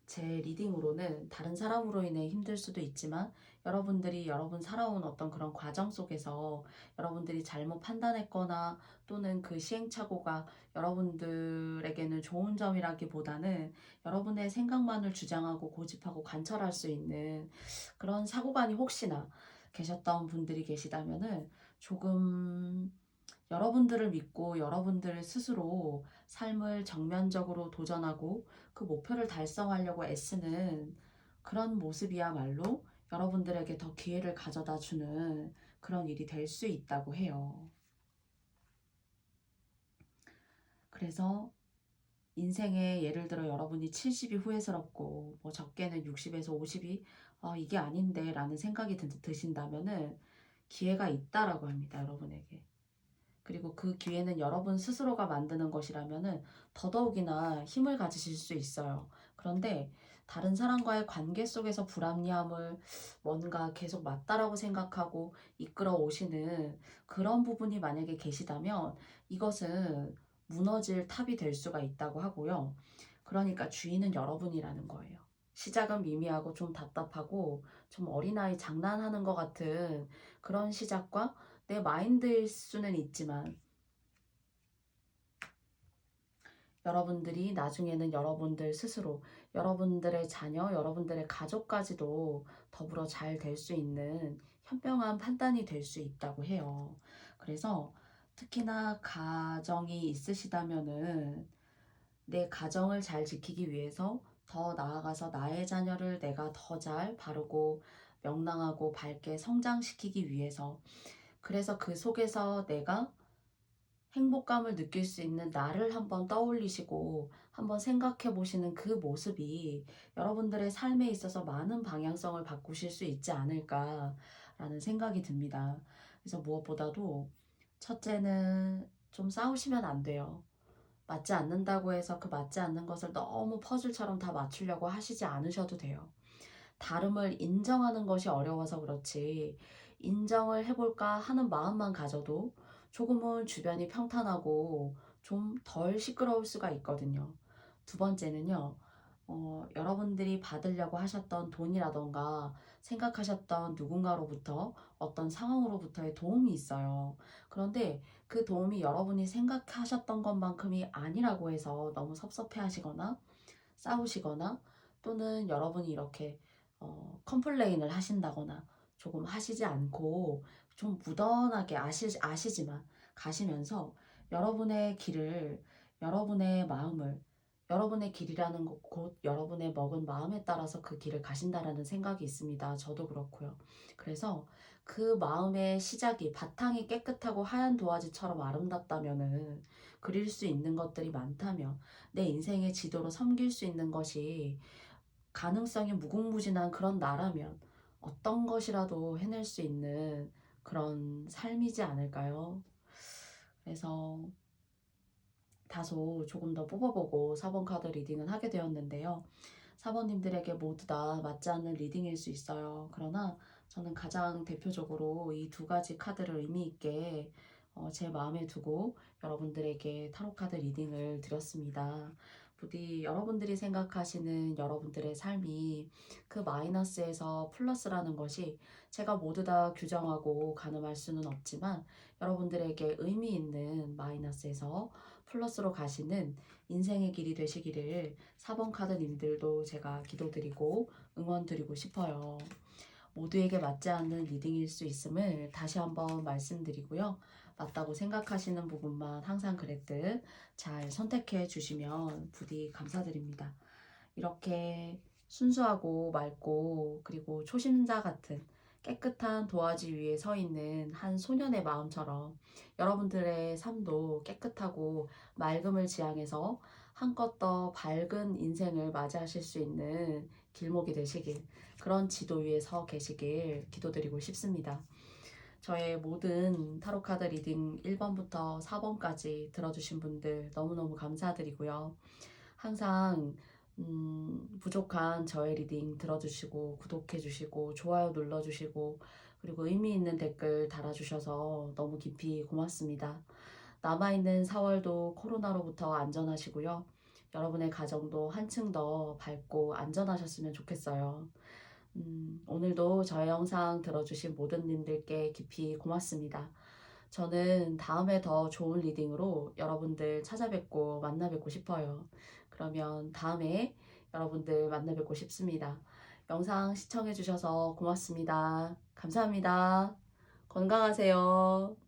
제 리딩으로는 다른 사람으로 인해 힘들 수도 있지만 여러분들이 여러분 살아온 어떤 그런 과정 속에서 여러분들이 잘못 판단했거나 또는 그 시행착오가 여러분들에게는 좋은 점이라기보다는 여러분의 생각만을 주장하고 고집하고 관철할 수 있는 그런 사고관이 혹시나 계셨던 분들이 계시다면은 조금 여러분들을 믿고 여러분들 스스로 삶을 정면적으로 도전하고 그 목표를 달성하려고 애쓰는 그런 모습이야말로 여러분들에게 더 기회를 가져다 주는 그런 일이 될 수 있다고 해요. 그래서 인생에 예를 들어 여러분이 70이 후회스럽고 뭐 적게는 60에서 50이 이게 아닌데 라는 생각이 드신다면은 기회가 있다라고 합니다. 여러분에게. 그리고 그 기회는 여러분 스스로가 만드는 것이라면은 더더욱이나 힘을 가지실 수 있어요. 그런데 다른 사람과의 관계 속에서 불합리함을 뭔가 계속 맞다라고 생각하고 이끌어 오시는 그런 부분이 만약에 계시다면 이것은 무너질 탑이 될 수가 있다고 하고요. 그러니까 주인은 여러분이라는 거예요. 시작은 미미하고 좀 답답하고 좀 어린아이 장난하는 것 같은 그런 시작과 내 마인드일 수는 있지만 여러분들이 나중에는 여러분들 스스로, 여러분들의 자녀, 여러분들의 가족까지도 더불어 잘 될 수 있는 현명한 판단이 될 수 있다고 해요. 그래서 특히나 가정이 있으시다면은 내 가정을 잘 지키기 위해서 더 나아가서 나의 자녀를 내가 더 잘 바르고 명랑하고 밝게 성장시키기 위해서 그래서 그 속에서 내가 행복감을 느낄 수 있는 나를 한번 떠올리시고 한번 생각해 보시는 그 모습이 여러분들의 삶에 있어서 많은 방향성을 바꾸실 수 있지 않을까라는 생각이 듭니다. 그래서 무엇보다도 첫째는 좀 싸우시면 안 돼요. 맞지 않는다고 해서 그 맞지 않는 것을 너무 퍼즐처럼 다 맞추려고 하시지 않으셔도 돼요. 다름을 인정하는 것이 어려워서 그렇지, 인정을 해볼까 하는 마음만 가져도 조금은 주변이 평탄하고 좀 덜 시끄러울 수가 있거든요. 두 번째는요, 여러분들이 받으려고 하셨던 돈이라던가 생각하셨던 누군가로부터 어떤 상황으로부터의 도움이 있어요. 그런데 그 도움이 여러분이 생각하셨던 것만큼이 아니라고 해서 너무 섭섭해 하시거나 싸우시거나 또는 여러분이 이렇게 컴플레인을 하신다거나 조금 하시지 않고 좀 무던하게 아시지만 가시면서 여러분의 길을, 여러분의 마음을, 여러분의 길이라는 것, 곧 여러분의 먹은 마음에 따라서 그 길을 가신다라는 생각이 있습니다. 저도 그렇고요. 그래서 그 마음의 시작이, 바탕이 깨끗하고 하얀 도화지처럼 아름답다면은, 그릴 수 있는 것들이 많다면, 내 인생의 지도로 섬길 수 있는 것이 가능성이 무궁무진한 그런 나라면 어떤 것이라도 해낼 수 있는 그런 삶이지 않을까요? 그래서 다소 조금 더 뽑아보고 4번 카드 리딩은 하게 되었는데요. 4번님들에게 모두 다 맞지 않는 리딩일 수 있어요. 그러나 저는 가장 대표적으로 이 두 가지 카드를 의미 있게 제 마음에 두고 여러분들에게 타로 카드 리딩을 드렸습니다. 부디 여러분들이 생각하시는 여러분들의 삶이 그 마이너스에서 플러스라는 것이, 제가 모두 다 규정하고 가늠할 수는 없지만 여러분들에게 의미 있는 마이너스에서 플러스로 가시는 인생의 길이 되시기를 4번 카드님들도 제가 기도드리고 응원드리고 싶어요. 모두에게 맞지 않는 리딩일 수 있음을 다시 한번 말씀드리고요. 맞다고 생각하시는 부분만 항상 그랬듯 잘 선택해 주시면 부디 감사드립니다. 이렇게 순수하고 맑고 그리고 초심자 같은 깨끗한 도화지 위에 서 있는 한 소년의 마음처럼 여러분들의 삶도 깨끗하고 맑음을 지향해서 한껏 더 밝은 인생을 맞이하실 수 있는 길목이 되시길, 그런 지도 위에 서 계시길 기도드리고 싶습니다. 저의 모든 타로카드 리딩 1번부터 4번까지 들어주신 분들 너무너무 감사드리고요. 항상 부족한 저의 리딩 들어주시고 구독해주시고 좋아요 눌러주시고 그리고 의미 있는 댓글 달아주셔서 너무 깊이 고맙습니다. 남아있는 4월도 코로나로부터 안전하시고요. 여러분의 가정도 한층 더 밝고 안전하셨으면 좋겠어요. 오늘도 저의 영상 들어주신 모든 님들께 깊이 고맙습니다. 저는 다음에 더 좋은 리딩으로 여러분들 찾아뵙고 만나 뵙고 싶어요. 그러면 다음에 여러분들 만나 뵙고 싶습니다. 영상 시청해주셔서 고맙습니다. 감사합니다. 건강하세요.